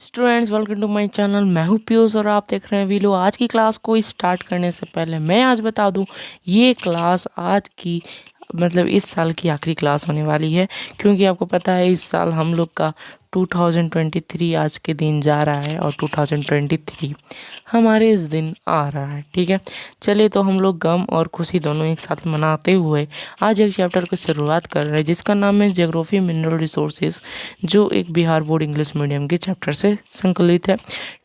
Students welcome to my channel. मैं हूं पीयूष और आप देख रहे हैं वीडियो। आज की क्लास को स्टार्ट करने से पहले मैं आज बता दूं, ये क्लास आज की मतलब इस साल की आखिरी क्लास होने वाली है, क्योंकि आपको पता है इस साल हम लोग का 2023 आज के दिन जा रहा है और 2023 हमारे इस दिन आ रहा है। ठीक है, चलिए तो हम लोग गम और खुशी दोनों एक साथ मनाते हुए आज एक चैप्टर की शुरुआत कर रहे हैं जिसका नाम है ज्योग्राफी मिनरल रिसोर्सेज, जो एक बिहार बोर्ड इंग्लिश मीडियम के चैप्टर से संकलित है।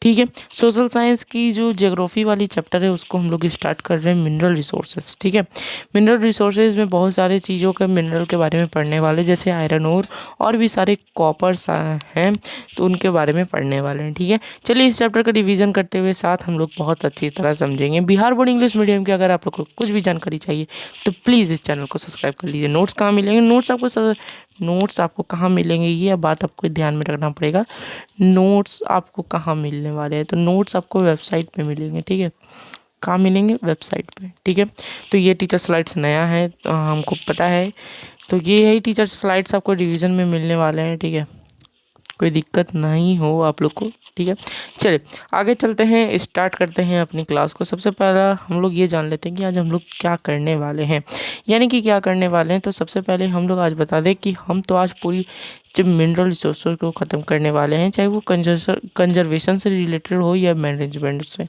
ठीक है, सोशल साइंस की जो ज्योग्राफी वाली चैप्टर है उसको हम लोग स्टार्ट कर रहे हैं मिनरल रिसोर्सेज। ठीक है, मिनरल रिसोर्सेज में बहुत सारे चीज़ों के मिनरल के बारे में पढ़ने वाले, जैसे आयरन और भी सारे कॉपर्स हैं तो उनके बारे में पढ़ने वाले हैं। ठीक है, चलिए इस चैप्टर का रिवीजन करते हुए साथ हम लोग बहुत अच्छी तरह समझेंगे। बिहार बोर्ड इंग्लिश मीडियम की अगर आप लोग को कुछ भी जानकारी चाहिए तो प्लीज़ इस चैनल को सब्सक्राइब कर लीजिए। नोट्स कहाँ मिलेंगे, नोट्स आपको कहाँ मिलेंगे, ये बात आपको ध्यान में रखना पड़ेगा। नोट्स आपको कहाँ मिलने वाले हैं, तो नोट्स आपको वेबसाइट पे मिलेंगे। ठीक है, कहाँ मिलेंगे, वेबसाइट पे। ठीक है, तो ये टीचर स्लाइड्स नया है तो हमको पता है, तो ये है टीचर स्लाइड्स आपको रिवीजन में मिलने वाले हैं। ठीक है, कोई दिक्कत नहीं हो आप लोग को। ठीक है, चलिए आगे चलते हैं, स्टार्ट करते हैं अपनी क्लास को। सबसे पहला हम लोग ये जान लेते हैं कि आज हम लोग क्या करने वाले हैं, यानी कि क्या करने वाले हैं। तो सबसे पहले हम लोग आज बता दें कि हम तो आज पूरी जब मिनरल रिसोर्स को ख़त्म करने वाले हैं, चाहे वो कंजर्वेशन से रिलेटेड हो या मैनेजमेंट से।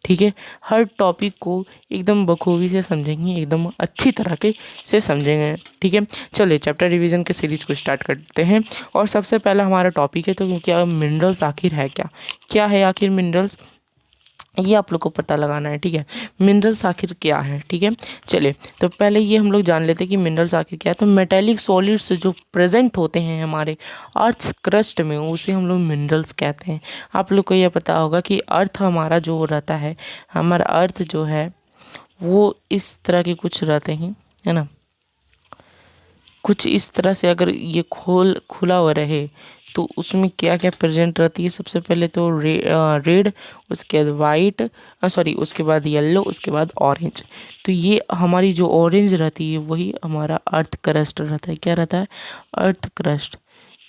ठीक है, हर टॉपिक को एकदम बखूबी से समझेंगे, एकदम अच्छी तरह के से समझेंगे। ठीक है, चलिए चैप्टर रिवीजन के सीरीज को स्टार्ट करते हैं। और सबसे पहला हमारा टॉपिक है, तो क्या मिनरल्स आखिर है, क्या है आखिर मिनरल्स, ये आप लोग को पता लगाना है। ठीक है, मिनरल्स आखिर क्या है। ठीक है, चलिए तो पहले ये हम लोग जान लेते हैं कि मिनरल्स आखिर क्या है। तो मेटेलिक सॉलिड्स जो प्रेजेंट होते हैं हमारे अर्थ क्रस्ट में, उसे हम लोग मिनरल्स कहते हैं। आप लोग को यह पता होगा कि अर्थ हमारा जो रहता है, हमारा अर्थ जो है वो इस तरह के कुछ रहते हैं, है ना। कुछ इस तरह से अगर ये खुला हुआ रहे तो उसमें क्या क्या प्रेजेंट रहती है। सबसे पहले तो रेड, उसके बाद वाइट, सॉरी उसके बाद येलो, उसके बाद ऑरेंज। तो ये हमारी जो ऑरेंज रहती है वही हमारा अर्थ क्रस्ट रहता है। क्या रहता है, अर्थ क्रस्ट,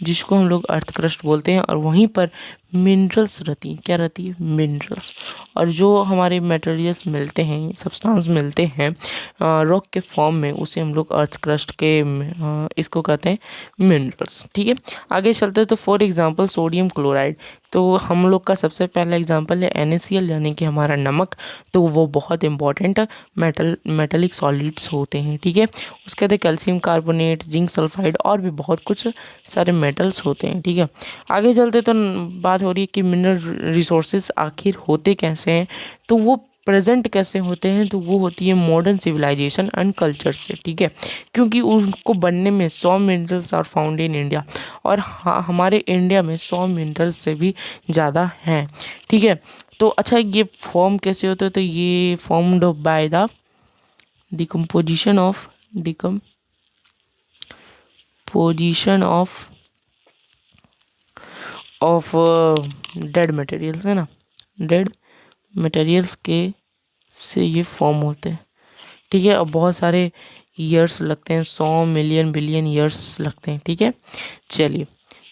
जिसको हम लोग अर्थ क्रस्ट बोलते हैं। और वहीं पर मिनरल्स रहती हैं, क्या रहती है, मिनरल्स। और जो हमारे मटेरियल्स मिलते हैं, सब्सटेंस मिलते हैं रॉक के फॉर्म में, उसे हम लोग अर्थ क्रस्ट के इसको कहते हैं मिनरल्स। ठीक है, आगे चलते हैं। तो फॉर एग्जांपल सोडियम क्लोराइड, तो हम लोग का सबसे पहला एग्जांपल है NaCl, यानी कि हमारा नमक। तो वो बहुत इंपॉर्टेंट मेटेलिक सॉलिड्स होते हैं। ठीक है, उसके बाद कैल्शियम कार्बोनेट, जिंक सल्फाइड और भी बहुत कुछ सारे मेटल्स होते हैं। ठीक है, आगे चलते तो बात हो रही है कि मिनरल रिसोर्सेज आखिर होते कैसे हैं, तो वो प्रेजेंट कैसे होते हैं। तो वो होती है मॉडर्न सिविलाइजेशन एंड कल्चर से। ठीक है, क्योंकि उनको बनने में 100 minerals are found in India, और हमारे इंडिया में 100 मिनरल्स से भी ज़्यादा हैं। ठीक है, तो अच्छा ये फॉर्म कैसे होते हैं, तो ये formed by the decomposition of dead materials, है ना, डेड मटेरियल्स के से ये फॉर्म होते हैं। ठीक है, अब बहुत सारे ईयर्स लगते हैं, 100 मिलियन बिलियन ईयर्स लगते हैं। ठीक है, चलिए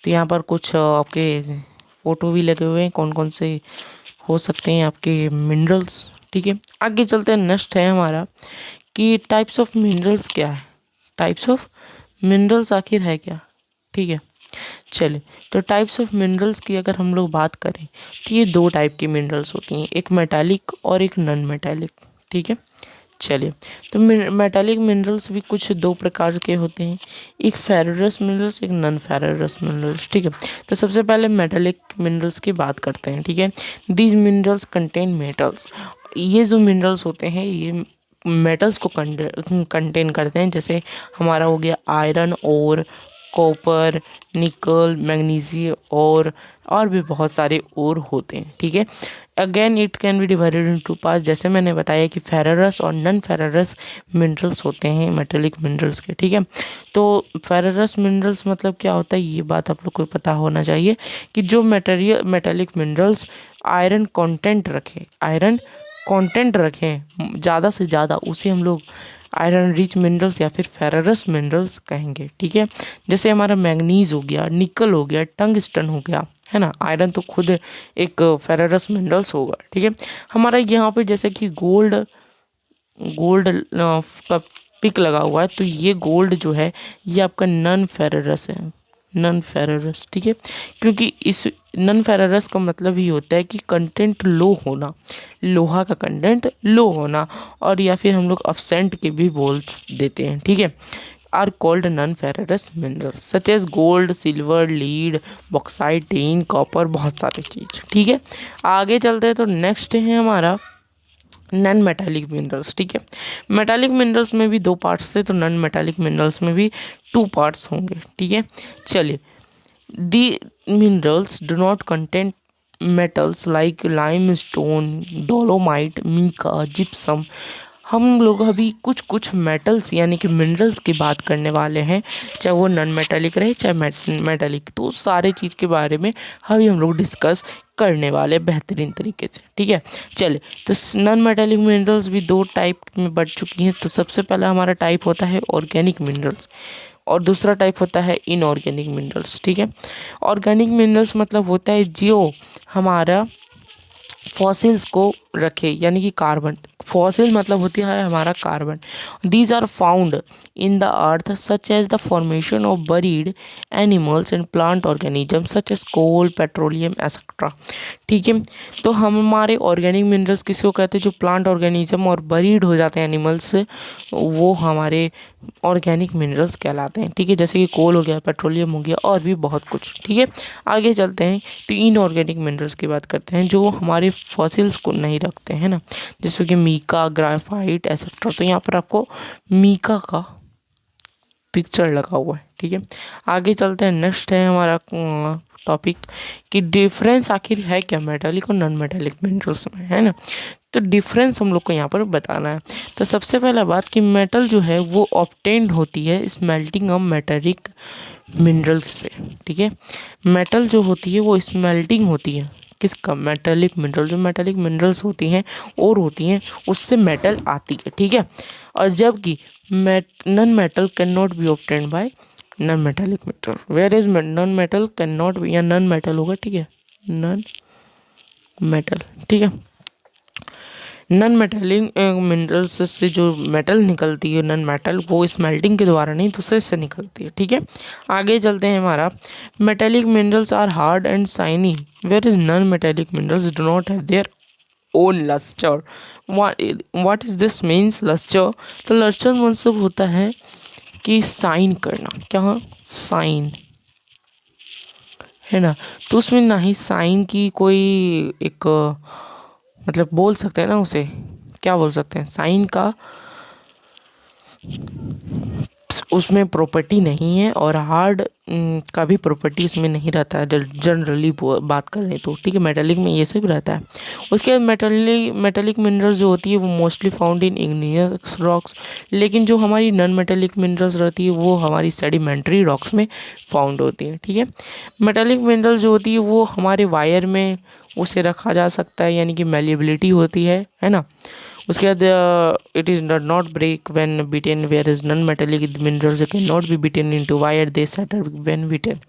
तो यहाँ पर कुछ आपके फ़ोटो भी लगे हुए हैं, कौन कौन से हो सकते हैं आपके मिनरल्स। ठीक है, आगे चलते हैं। नेक्स्ट है हमारा कि टाइप्स ऑफ मिनरल्स क्या है, टाइप्स ऑफ मिनरल्स आखिर है क्या। ठीक है, चलिए तो टाइप्स ऑफ मिनरल्स की अगर हम लोग बात करें तो ये 2 टाइप की मिनरल्स होती हैं, एक मेटालिक और एक नॉन मेटालिक। ठीक है, चलिए तो मेटालिक मिनरल्स भी कुछ 2 प्रकार के होते हैं, एक फेररस मिनरल्स, एक नॉन फेररस मिनरल्स। ठीक है, तो सबसे पहले मेटालिक मिनरल्स की बात करते हैं। ठीक है, दीज मिनरल्स कंटेन मेटल्स, ये जो मिनरल्स होते हैं ये मेटल्स को कंटेन करते हैं। जैसे हमारा हो गया आयरन और कॉपर, निकल, मैग्नीशियम और भी बहुत और और होते हैं। ठीक है, again it can be divided into parts, जैसे मैंने बताया कि फेररस और नॉन फेररस मिनरल्स होते हैं मेटेलिक मिनरल्स के। ठीक है, तो फेररस मिनरल्स मतलब क्या होता है, ये बात आप लोग को पता होना चाहिए कि जो मेटेलिक मिनरल्स आयरन कंटेंट रखें ज़्यादा से ज़्यादा, उसे हम लोग आयरन रिच मिनरल्स या फिर फेररस मिनरल्स कहेंगे। ठीक है, जैसे हमारा मैंगनीज हो गया, निकल हो गया, टंगस्टन हो गया, है ना। आयरन तो खुद एक फेररस मिनरल्स होगा, ठीक है। हमारा यहाँ पे जैसे कि गोल्ड गोल्ड का पिक लगा हुआ है, तो ये गोल्ड जो है ये आपका नॉन फेररस है, नॉन फेररस, ठीक है। क्योंकि इस नॉन फेररस का मतलब ही होता है कि कंटेंट लो होना, लोहा का कंटेंट लो होना, और या फिर हम लोग अपसेंट के भी बोल देते हैं, ठीक है। Are called non ferrous minerals such as gold, silver, lead, bauxite, tin, copper, बहुत सारी चीज़, ठीक है। आगे चलते हैं तो नेक्स्ट है हमारा नॉन मेटालिक मिनरल्स, ठीक है। मेटालिक मिनरल्स में भी 2 पार्ट्स थे, तो नॉन मेटालिक मिनरल्स में भी 2 पार्ट्स होंगे, ठीक है। चलिए, the minerals do not content metals like limestone, dolomite, mica, gypsum। हम लोग अभी कुछ कुछ मेटल्स यानी कि मिनरल्स की बात करने वाले हैं, चाहे वो नॉन मेटालिक रहे चाहे मेटालिक, तो सारे चीज़ के बारे में अभी हम लोग डिस्कस करने वाले बेहतरीन तरीके से, ठीक है। चलिए, तो नॉन मेटालिक मिनरल्स भी 2 टाइप में बढ़ चुकी हैं। तो सबसे पहला हमारा टाइप होता है ऑर्गेनिक मिनरल्स, और दूसरा टाइप होता है इनऑर्गेनिक मिनरल्स, ठीक है। ऑर्गेनिक मिनरल्स मतलब होता है जो हमारा फॉसिल्स को रखे, यानी कि कार्बन, फॉसिल मतलब होती है हमारा carbon. These are found in the earth such as the formation of buried animals and plant organism such as coal, petroleum etcetera, ठीक है। तो हमारे ऑर्गेनिक मिनरल्स किसको कहते हैं, जो प्लांट ऑर्गेनिज्म और बरीड हो जाते हैं एनिमल्स से, वो हमारे ऑर्गेनिक मिनरल्स कहलाते हैं, ठीक है। जैसे कि कोल हो गया, पेट्रोलियम हो गया, और भी बहुत कुछ, ठीक है। आगे चलते हैं तो इनऑर्गेनिक मिनरल्स की बात करते हैं, जो हमारे फॉसिल्स को नहीं रखते हैं ना, जैसे कि मीका, ग्राफाइट एक्सेट्रा। तो यहाँ पर आपको मीका का पिक्चर लगा हुआ है, ठीक है। आगे चलते हैं, नेक्स्ट है हमारा टॉपिक कि डिफरेंस आखिर है क्या मेटालिक और नॉन मेटालिक मिनरल्स में, है ना। तो डिफरेंस हम लोग को यहाँ पर बताना है। तो सबसे पहला बात कि मेटल जो है वो ऑब्टेन्ड होती है स्मेल्टिंग ऑफ मेटेलिक मिनरल से, ठीक है। मेटल जो होती है वो स्मेल्टिंग होती है किसका, मेटेलिक मिनरल, जो मेटेलिक मिनरल्स होती हैं और होती हैं उससे मेटल आती है, ठीक है। और जबकि non metal can not be obtained by non metallic metal, where is non metal can not be, या नॉन मेटल होगा, ठीक है, नॉन मेटल, ठीक है। नॉन मेटेलिक मिनरल्स से जो मेटल निकलती है, नॉन मेटल, वो स्मेल्टिंग के द्वारा नहीं दूसरे से निकलती है, ठीक है। आगे चलते हैं हमारा, metallic minerals are hard and shiny where is non metallic minerals do not have their own lustre. What is this means lustre. तो लस्टर मतलब होता है कि साइन करना, क्या साइन, है ना। तो उसमें ना ही साइन की कोई एक मतलब बोल सकते हैं ना, उसे क्या बोल सकते हैं, साइन का उसमें प्रॉपर्टी नहीं है, और हार्ड का भी प्रॉपर्टी उसमें नहीं रहता है जनरली बात कर रहे हैं तो, ठीक है। मेटालिक में ये सब रहता है। उसके बाद मेटालिक मिनरल्स जो होती है वो mostly found in igneous rocks, लेकिन जो हमारी नॉन मेटालिक मिनरल्स रहती है वो हमारी सेडिमेंट्री रॉक्स में फाउंड होती है, ठीक है। मेटालिक मिनरल्स जो होती है वो हमारे वायर में उसे रखा जा सकता है, यानी कि मेलिएबिलिटी होती है ना। उसके बाद it is not break when beaten, where is non metallic minerals can not be beaten into wire, they shatter when beaten.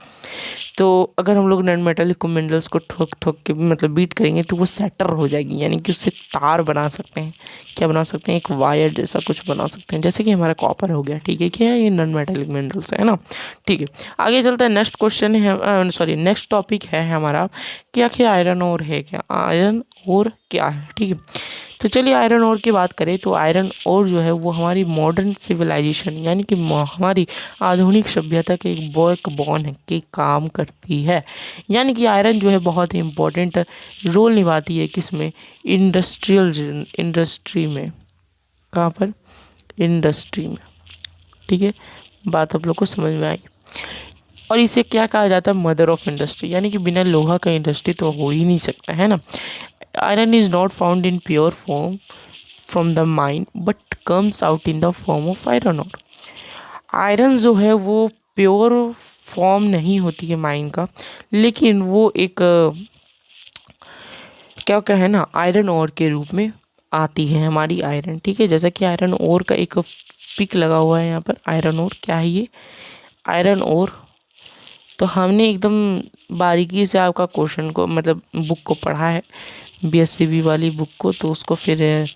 तो अगर हम लोग नॉन मेटालिक को मिनरल्स को ठोक ठोक के मतलब बीट करेंगे तो वो सेटर हो जाएगी, यानी कि उससे तार बना सकते हैं, क्या बना सकते हैं, एक वायर जैसा कुछ बना सकते हैं, जैसे कि हमारा कॉपर हो गया, ठीक है। क्या है ये नॉन मेटालिक मिनरल्स है ना, ठीक है। आगे चलता है, नेक्स्ट क्वेश्चन है, सॉरी नेक्स्ट टॉपिक है हमारा कि आखिर आयरन ओर है क्या, आयरन ओर क्या है, ठीक है। तो चलिए आयरन ओर की बात करें तो आयरन ओर जो है वो हमारी मॉडर्न सिविलाइजेशन यानी कि हमारी आधुनिक सभ्यता के एक बैकबोन के काम करती है, यानी कि आयरन जो है बहुत ही इम्पोर्टेंट रोल निभाती है किसमें, इंडस्ट्री में, कहाँ पर, इंडस्ट्री में, ठीक है। बात आप लोग को समझ में आई। और इसे क्या कहा जाता है, मदर ऑफ इंडस्ट्री, यानी कि बिना लोहा का इंडस्ट्री तो हो ही नहीं सकता, है ना। Iron is not found in pure form from the mine but comes out in the form of iron ore. Iron जो है वो प्योर फॉर्म नहीं होती है माइन का, लेकिन वो एक क्या कहे ना, आयरन ओर के रूप में आती है हमारी आयरन, ठीक है। जैसा कि आयरन ओर का एक पिक लगा हुआ है यहाँ पर, आयरन ओर क्या है ये, आयरन ओर तो हमने एकदम बारीकी से आपका क्वेश्चन को मतलब बुक को पढ़ा है, BSCB वाली बुक को। तो उसको फिर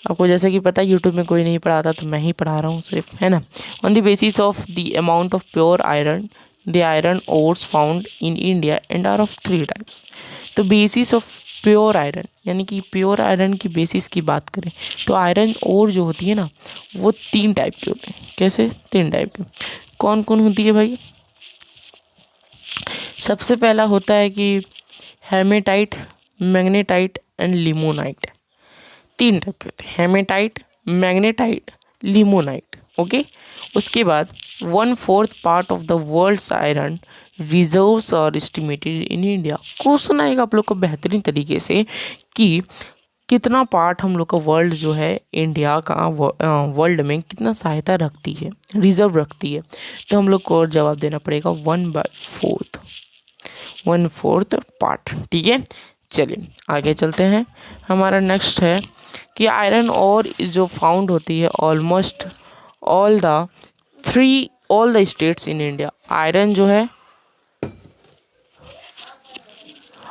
आपको जैसे कि पता है यूट्यूब में कोई नहीं पढ़ाता, तो मैं ही पढ़ा रहा हूँ सिर्फ, है ना। On the basis of the amount of pure iron the iron ores found in India and are of 3 types. तो बेसिस ऑफ प्योर आयरन यानी कि प्योर आयरन की बेसिस की बात करें तो आयरन ओर जो होती है ना वो 3 टाइप की होती है। कैसे? 3 टाइप की। कौन कौन होती है भाई? सबसे पहला होता है कि hematite, magnetite and limonite. 3 type के होते हैं, हेमेटाइट, मैग्नेटाइट, लिमोनाइट। ओके। उसके बाद 1/4 part of the world's iron reserves are estimated in India. Question आएगा आप लोग को बेहतरीन तरीके से कि कितना पार्ट हम लोग का वर्ल्ड जो है इंडिया का वर्ल्ड में कितना सहायता रखती है, रिजर्व रखती है। तो हम लोग को और जवाब देना पड़ेगा 1/4 पार्ट। ठीक है, चलिए आगे चलते हैं। हमारा नेक्स्ट है कि आयरन और जो फाउंड होती है almost all the states in India.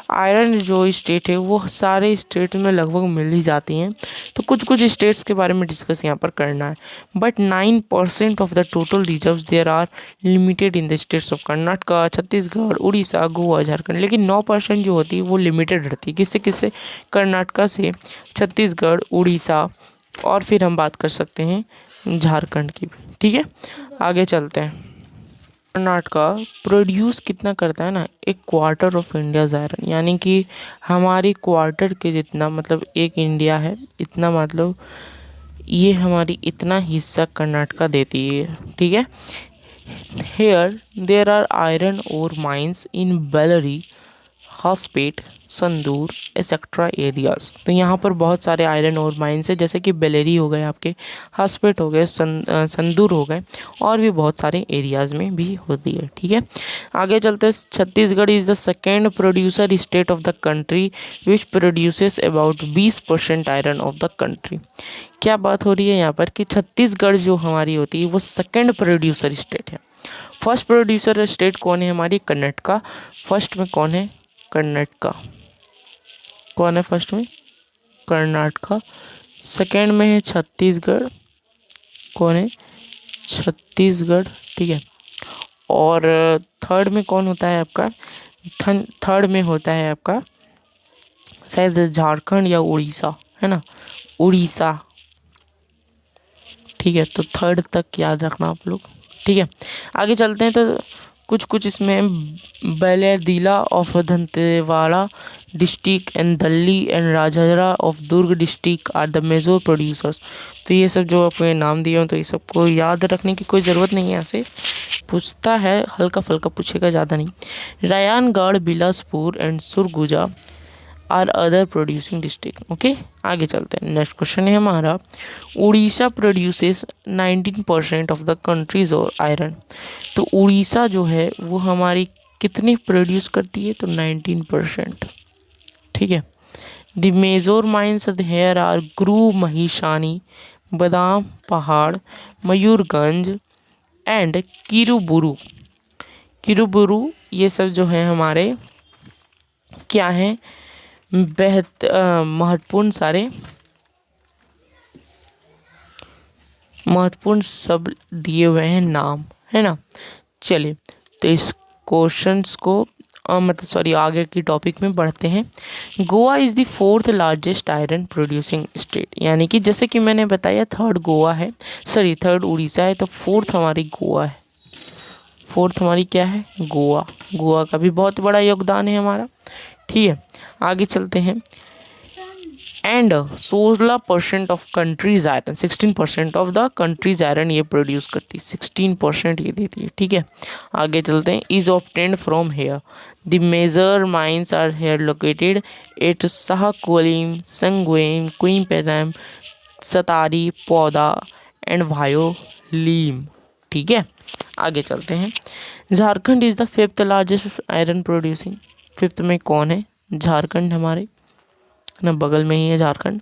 Iron जो स्टेट है वो सारे स्टेट में लगभग मिल ही जाती हैं। तो कुछ कुछ स्टेट्स के बारे में डिस्कस यहाँ पर करना है। But 9% of the total reserves there are limited in the states of Karnataka, Chhattisgarh, Orissa, Goa, Jharkhand. लेकिन 9% जो होती है वो लिमिटेड रहती है। किससे किससे? कर्नाटका से, छत्तीसगढ़, उड़ीसा, और फिर हम बात कर सकते हैं झारखंड की भी। ठीक है, आगे चलते हैं। कर्नाटका प्रोड्यूस कितना करता है ना, 1/4 ऑफ इंडियाज आयरन, यानी कि हमारी क्वार्टर के जितना, मतलब एक इंडिया है इतना, मतलब ये हमारी इतना हिस्सा कर्नाटका देती है। ठीक है। Here there are iron ore mines in Bellary, Hospet, Sandur etcetera areas. तो यहाँ पर बहुत सारे आयरन और माइंस है, जैसे कि बेलेरी हो गए, आपके हॉस्पेट हो गए, संदूर हो गए, और भी बहुत सारे एरियाज में भी होती है। ठीक है, आगे चलते हैं। Chhattisgarh is the second producer state of the country which produces about 20% iron of the country. क्या बात हो रही है यहाँ पर कि छत्तीसगढ़ जो हमारी होती है वो सेकेंड प्रोड्यूसर स्टेट है। फर्स्ट प्रोड्यूसर स्टेट कौन है हमारी? कर्नाटका। फर्स्ट में कौन है? कर्नाटका। कौन है फर्स्ट में? कर्नाटका। सेकेंड में है छत्तीसगढ़। कौन है? छत्तीसगढ़। ठीक है, और थर्ड में कौन होता है आपका? थर्ड में होता है आपका शायद झारखंड या उड़ीसा, है ना, उड़ीसा। ठीक है, तो थर्ड तक याद रखना आप लोग। ठीक है, आगे चलते हैं। तो कुछ कुछ इसमें Bailadila of Dantewada district and Dalli and Rajhara of Durg district are the major producers. तो ये सब जो आपने नाम दिए हो तो ये सबको याद रखने की कोई ज़रूरत नहीं है, ऐसे पूछता है, हल्का फुल्का पूछेगा, ज़्यादा नहीं। Raigarh, Bilaspur and Surguja are other producing district. Okay, आगे चलते हैं। नेक्स्ट क्वेश्चन है हमारा, Orissa produces 19% of the countries और आयरन। तो उड़ीसा जो है वो हमारी कितनी प्रोड्यूस करती है? तो 19%। ठीक है, the major mines here are Guru Mahisani, बादाम पहाड़, मयूरगंज एंड किरुबुरु। किरुबुरु ये सब जो है हमारे क्या हैं? महत्वपूर्ण सब दिए हुए हैं नाम, है ना। चलिए, तो इस क्वेश्चंस को आगे की टॉपिक में बढ़ते हैं। Goa is the 4th largest iron producing state, यानी कि जैसे कि मैंने बताया थर्ड उड़ीसा है, तो 4th हमारी गोवा है। 4th हमारी क्या है? गोवा। गोवा का भी बहुत बड़ा योगदान है हमारा। ठीक है, आगे चलते हैं। And 16% of countries iron, 16% of the countries iron ये प्रोड्यूस करती है, 16% ये देती है। ठीक है, आगे चलते हैं। Is obtained from here, the major mines are here located at Sanquelim, Sanguem, Quepem, Sattari, Ponda and वायोलीम। ठीक है, आगे चलते हैं। Jharkhand is the 5th largest iron producing. 5th में कौन है? झारखंड हमारे ना, बगल में ही है झारखंड।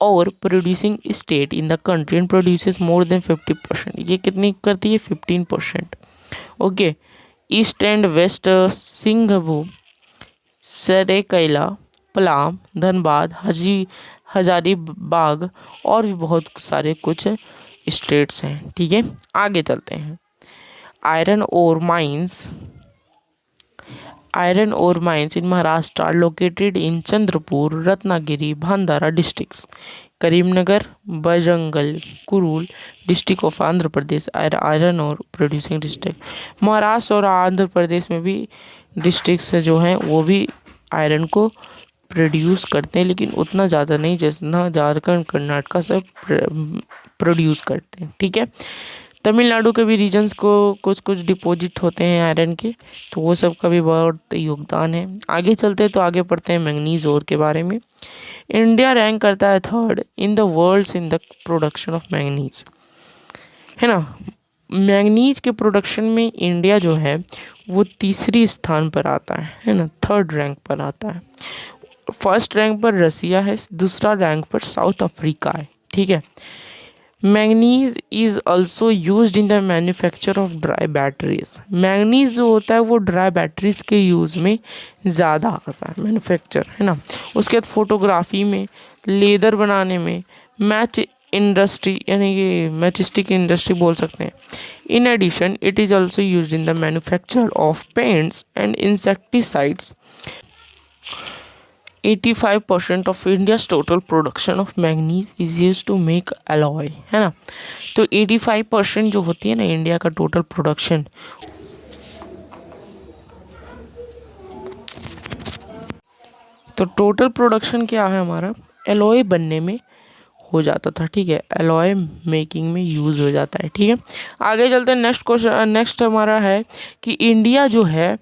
और producing state in the country and produces more than 50%। ये कितनी करती है? 15%। Okay, east and west Singhbhum, Seraikela, Palamu, Dhanbad, Hazaribagh और भी बहुत सारे कुछ स्टेट्स हैं। ठीक है, आगे चलते हैं। Iron ore mines in Maharashtra are located in Chandrapur, Ratnagiri, Bhandara districts. Karimnagar, Barangal, Kurul district of Andhra Pradesh iron और प्रोड्यूसिंग डिस्ट्रिक्ट। महाराष्ट्र और आंध्र प्रदेश में भी डिस्ट्रिक्ट्स जो हैं वो भी आयरन को प्रोड्यूस करते हैं, लेकिन उतना ज़्यादा नहीं जितना झारखंड कर्नाटक से प्रोड्यूस करते हैं। ठीक है, तमिलनाडु के भी रीजन्स को कुछ कुछ डिपॉजिट होते हैं आयरन के, तो वो सब का भी बहुत योगदान है। आगे चलते हैं तो आगे पढ़ते हैं मैंगनीज ओर के बारे में। इंडिया रैंक करता है 3rd in the world in the production of manganese, है ना। मैंगनीज के प्रोडक्शन में इंडिया जो है वो 3रे स्थान पर आता है ना, 3rd रैंक पर आता है। 1st रैंक पर रसिया है, 2रा रैंक पर साउथ अफ्रीका है। ठीक है, manganese is also use in the manufacture of dry batteries. Manganese जो होता है वो ड्राई बैटरीज के यूज़ में ज़्यादा आता है, मैन्युफैक्चर, है ना। उसके बाद फोटोग्राफी में, लेदर बनाने में, मैच इंडस्ट्री यानी कि मैचिस्टिक इंडस्ट्री बोल सकते हैं। In addition it is also use in the manufacture of paints and insecticides. 85% of India's total production of manganese is use to make alloy, है ना। तो 85% जो होती है ना इंडिया का टोटल प्रोडक्शन, तो टोटल प्रोडक्शन क्या है हमारा, अलॉय बनने में हो जाता था। ठीक है, अलॉय मेकिंग में यूज़ हो जाता है। ठीक है, आगे चलते हैं। नेक्स्ट क्वेश्चन, नेक्स्ट हमारा है कि इंडिया जो है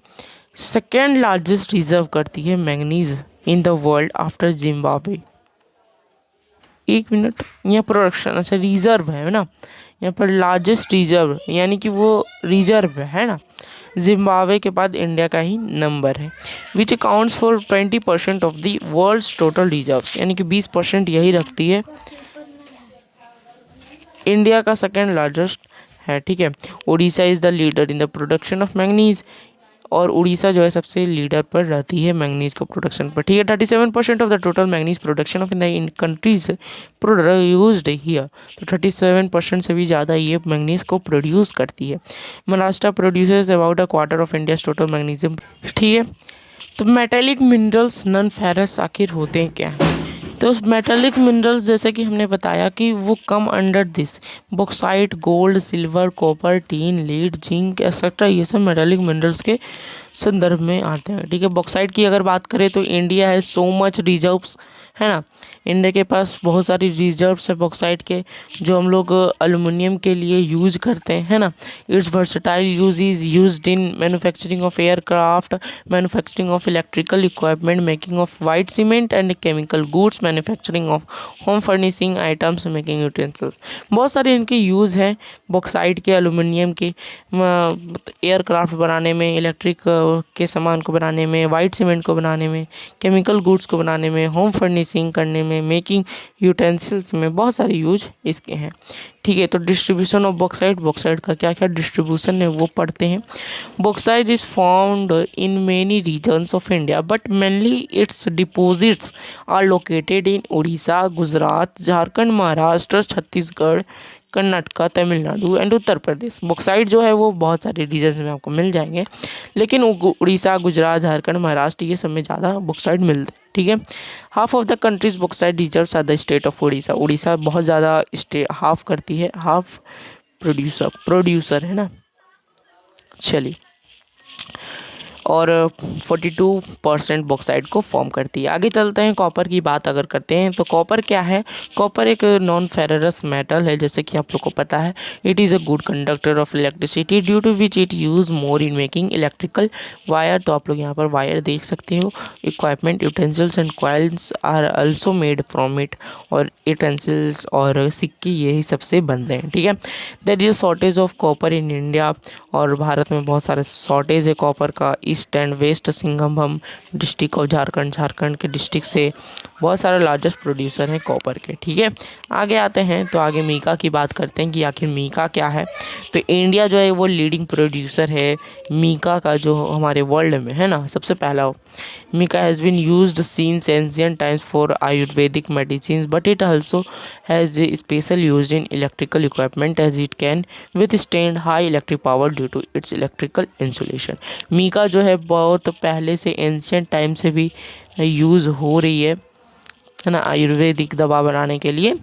2nd लार्जेस्ट रिजर्व करती है manganese in the world after Zimbabwe. 1 minute, यहाँ प्रोडक्शन, अच्छा रिजर्व है ना, यहाँ पर लार्जेस्ट रिजर्व यानी कि वो रिजर्व है ना, जिम्बाब्वे के बाद इंडिया का ही नंबर है। Which accounts for 20% of the world's total reserves, यानी कि 20% यही रखती है, इंडिया का 2nd लार्जेस्ट है। ठीक है, Orissa is the leader in the production of manganese, और उड़ीसा जो है सबसे लीडर पर रहती है मैंगनीज को प्रोडक्शन पर। ठीक है, 37% of the total manganese production of in countries used here, तो 37% से भी ज़्यादा ये मैंगनीज को प्रोड्यूस करती है। Maharashtra produces about 1/4 of India total magnesium. ठीक है, तो मेटेलिक मिनरल्स नॉन फेरस आखिर होते हैं क्या? तो मेटेलिक मिनरल्स जैसे कि हमने बताया कि वो come under this bauxite, gold, silver, copper, tin, lead, zinc etcetera, ये सब मेटेलिक मिनरल्स के संदर्भ में आते हैं। ठीक है, बॉक्साइट की अगर बात करें तो इंडिया है सो मच रिजर्व्स, है ना। इंडिया के पास बहुत सारी रिजर्व्स है बॉक्साइट के, जो हम लोग एल्युमिनियम के लिए यूज करते हैं, है ना। It's versatile use is used in manufacturing of aircraft, manufacturing of electrical equipment, making of white cement and chemical goods, manufacturing of home furnishing items, making utensils. बहुत सारे इनके यूज़ हैं बॉक्साइट के, एल्युमिनियम के, एयरक्राफ्ट बनाने में, electric के सामान को बनाने में, वाइट सीमेंट को बनाने में, केमिकल गुड्स को बनाने में, होम फर्निशिंग करने में, मेकिंग यूटेंसिल्स में, बहुत सारे यूज इसके हैं। ठीक है, तो डिस्ट्रीब्यूशन ऑफ बॉक्साइट, बॉक्साइट का क्या क्या डिस्ट्रीब्यूशन है वो पढ़ते हैं। Bauxite is found in many regions of India but mainly its deposits are located in Orissa, Gujarat, Jharkhand, Maharashtra, Chhattisgarh, Karnataka, Tamil Nadu and Uttar Pradesh. Bauxite जो है वो बहुत सारे रीजन्स में आपको मिल जाएंगे, लेकिन उड़ीसा, गुजरात, झारखंड, महाराष्ट्र ये सब में ज़्यादा बॉक्साइट मिलते हैं। ठीक है, half of the country's bauxite reserves are the state of Orissa. Orissa बहुत ज़्यादा हाफ करती है, हाफ प्रोड्यूसर है ना। चलिए, और 42% बॉक्साइट को फॉर्म करती है। आगे चलते हैं, कॉपर की बात अगर करते हैं तो कॉपर क्या है? कॉपर एक नॉन फेररस मेटल है, जैसे कि आप लोग को पता है। It is a good conductor of electricity due to which it use more in making electrical wire. तो आप लोग यहाँ पर वायर देख सकते हो। Equipment, utensils and coils are also made from it. और यूटेंसिल्स और सिक्के यही सबसे बनते हैं। ठीक है, there is a shortage of copper in India. और भारत में बहुत सारे शॉर्टेज है कॉपर का, east and west Singhbhum district of Jharkhand के डिस्ट्रिक्ट से बहुत सारे लार्जेस्ट प्रोड्यूसर हैं कॉपर के। ठीक है, आगे आते हैं तो आगे मीका की बात करते हैं कि आखिर मीका क्या है। तो इंडिया जो है वो लीडिंग प्रोड्यूसर है मीका का, जो हमारे वर्ल्ड में है ना सबसे पहला। Mica has been used since ancient times for Ayurvedic medicines, but it also has a special used in electrical equipment as it can withstand high electric power due to its electrical insulation। Mica जो है बहुत पहले से ancient time से भी use हो रही है ना आयुर्वेदिक दवा बनाने के लिए,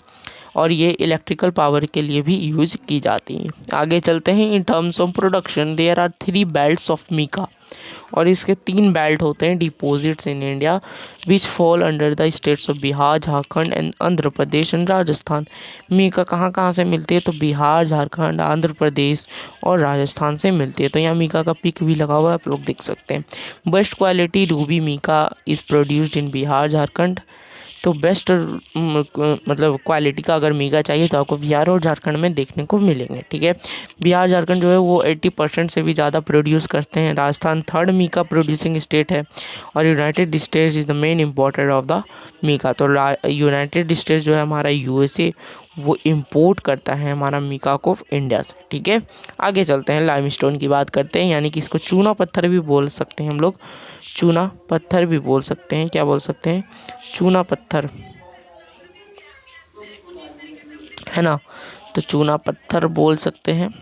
और ये इलेक्ट्रिकल पावर के लिए भी यूज़ की जाती हैं। आगे चलते हैं। In terms of production there are 3 belts of mica, और इसके 3 बेल्ट होते हैं deposits in India which fall under the states of Bihar, Jharkhand and Andhra Pradesh and Rajasthan. Mica कहाँ कहाँ से मिलती है? तो बिहार, झारखंड, आंध्र प्रदेश और राजस्थान से मिलती है। तो यहाँ मीका का पिक भी लगा हुआ है, आप लोग देख सकते हैं। Best quality ruby mica is produced in Bihar, Jharkhand. तो बेस्ट मतलब क्वालिटी का अगर मीका चाहिए तो आपको बिहार और झारखंड में देखने को मिलेंगे। ठीक है, बिहार झारखंड जो है वो 80% से भी ज़्यादा प्रोड्यूस करते हैं। Rajasthan 3rd Mika producing state है, और United States is the main importer of the mica. तो यूनाइटेड स्टेट्स जो है हमारा USA वो इम्पोर्ट करता है हमारा मीका को इंडिया से। ठीक है, आगे चलते हैं। लाइमस्टोन की बात करते हैं, यानी कि इसको चूना पत्थर भी बोल सकते हैं हम लोग, चूना पत्थर भी बोल सकते हैं। क्या बोल सकते हैं? चूना पत्थर, है ना। तो चूना पत्थर बोल सकते हैं।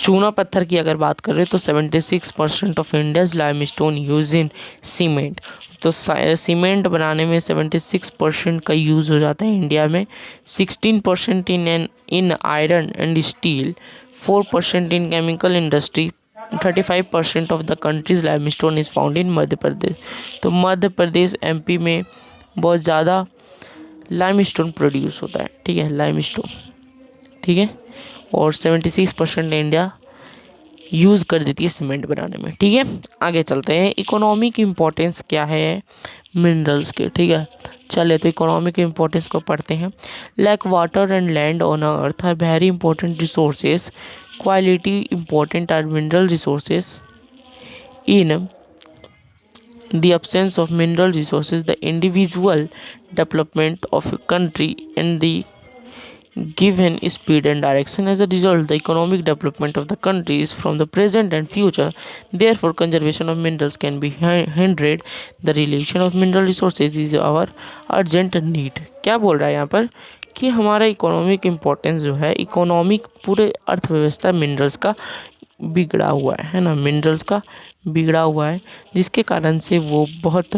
चूना पत्थर की अगर बात करें तो 76% of India's limestone use in cement. तो सीमेंट बनाने में 76% का यूज़ हो जाता है इंडिया में। 16% in iron and steel, 4% in chemical industry, 35% of the countries limestone is found in Madhya Pradesh. तो मध्य प्रदेश MP में बहुत ज़्यादा लाइमस्टोन प्रोड्यूस होता है। ठीक है, लाइमस्टोन। ठीक है, और 76% इंडिया यूज़ कर देती है सीमेंट बनाने में। ठीक है, आगे चलते हैं। इकोनॉमिक इम्पोर्टेंस क्या है मिनरल्स के? ठीक है, चले तो इकोनॉमिक इम्पोर्टेंस को पढ़ते हैं। Like water and land on earth are very important resources, quality important are mineral resources. In the absence of mineral resources, the individual development of a country and the given speed and direction. As a result, the economic development of the country is from the present and future. Therefore, conservation of minerals can be hindered. The relation of mineral resources is our urgent need. क्या बोल रहा है यहाँ पर कि हमारा economic importance जो है, इकोनॉमिक पूरे अर्थव्यवस्था मिनरल्स का बिगड़ा हुआ है ना, मिनरल्स का बिगड़ा हुआ है, जिसके कारण से वो बहुत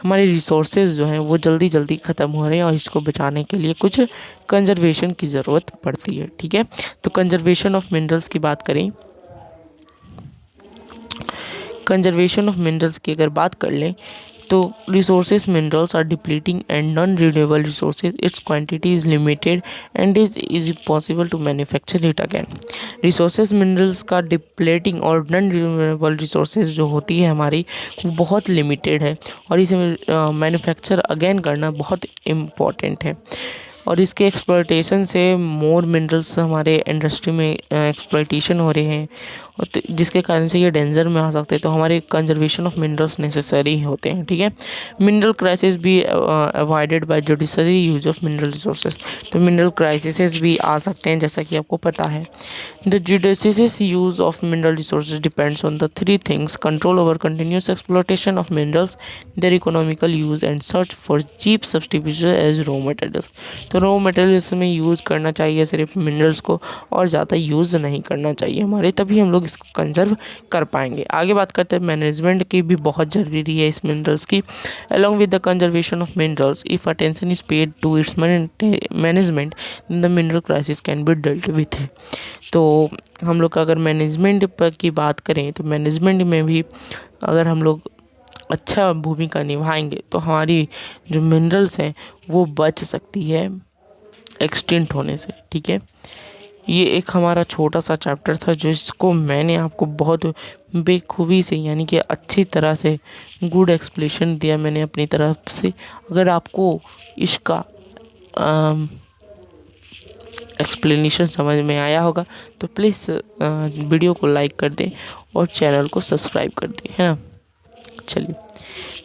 हमारे रिसोर्सेज जो हैं वो जल्दी जल्दी ख़त्म हो रहे हैं, और इसको बचाने के लिए कुछ कंजर्वेशन की ज़रूरत पड़ती है। ठीक है, तो कंजर्वेशन ऑफ मिनरल्स की बात करें, कंजर्वेशन ऑफ मिनरल्स की अगर बात कर लें तो resources minerals are depleting and non renewable resources, its quantity is limited and is possible to manufacture it again. Resources minerals का डिप्लीटिंग और नॉन रिन्यूएबल रिसोर्सेज जो होती है हमारी वो बहुत लिमिटेड है, और इसे मैन्युफैक्चर अगेन करना बहुत इम्पॉर्टेंट है। और इसके एक्सप्लॉयटेशन से मोर मिनरल्स हमारे इंडस्ट्री में एक्सप्लॉयटेशन हो रहे हैं, और जिसके कारण से ये डेंजर में आ सकते हैं। तो हमारे कंजर्वेशन ऑफ मिनरल्स नेसेसरी होते हैं। ठीक है, मिनरल क्राइसिस भी avoided by judiciary use of mineral resources. तो मिनरल क्राइसिस भी आ सकते हैं, जैसा कि आपको पता है। The judicious use of mineral resources depends on the 3 things: control over continuous exploitation of minerals, their economical use and search for cheap substitution as raw materials. तो रॉ मटेरियल्स में यूज़ करना चाहिए सिर्फ मिनरल्स को, और ज़्यादा use नहीं करना चाहिए हमारे, तभी हम लोग इसको कंजर्व कर पाएंगे। आगे बात करते हैं मैनेजमेंट की भी बहुत ज़रूरी है इस मिनरल्स की। Along with the conservation of minerals, if attention is paid to its management, the mineral crisis can be dealt with. तो हम लोग अगर मैनेजमेंट पर की बात करें तो मैनेजमेंट में भी अगर हम लोग अच्छा भूमिका निभाएंगे तो हमारी जो मिनरल्स हैं वो बच सकती है एक्सटिंक्ट होने से। ठीक है, ये एक हमारा छोटा सा चैप्टर था जिसको मैंने आपको बहुत बेखूबी से यानी कि अच्छी तरह से गुड एक्सप्लेनेशन दिया मैंने अपनी तरफ से। अगर आपको इसका एक्सप्लेनेशन समझ में आया होगा तो प्लीज़ वीडियो को लाइक कर दें और चैनल को सब्सक्राइब कर दें, है ना। चलिए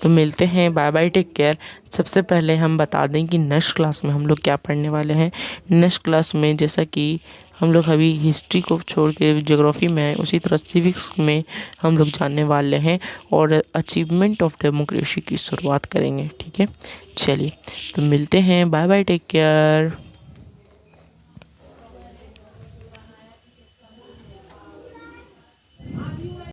तो मिलते हैं, बाय बाय, टेक केयर। सबसे पहले हम बता दें कि नेक्स्ट क्लास में हम लोग क्या पढ़ने वाले हैं। नेक्स्ट क्लास में जैसा कि हम लोग अभी हिस्ट्री को छोड़ के ज्योग्राफी में है, उसी तरह सिविक्स में हम लोग जानने वाले हैं और अचीवमेंट ऑफ डेमोक्रेसी की शुरुआत करेंगे, ठीक है। चलिए तो मिलते हैं, बाय बाय, टेक केयर।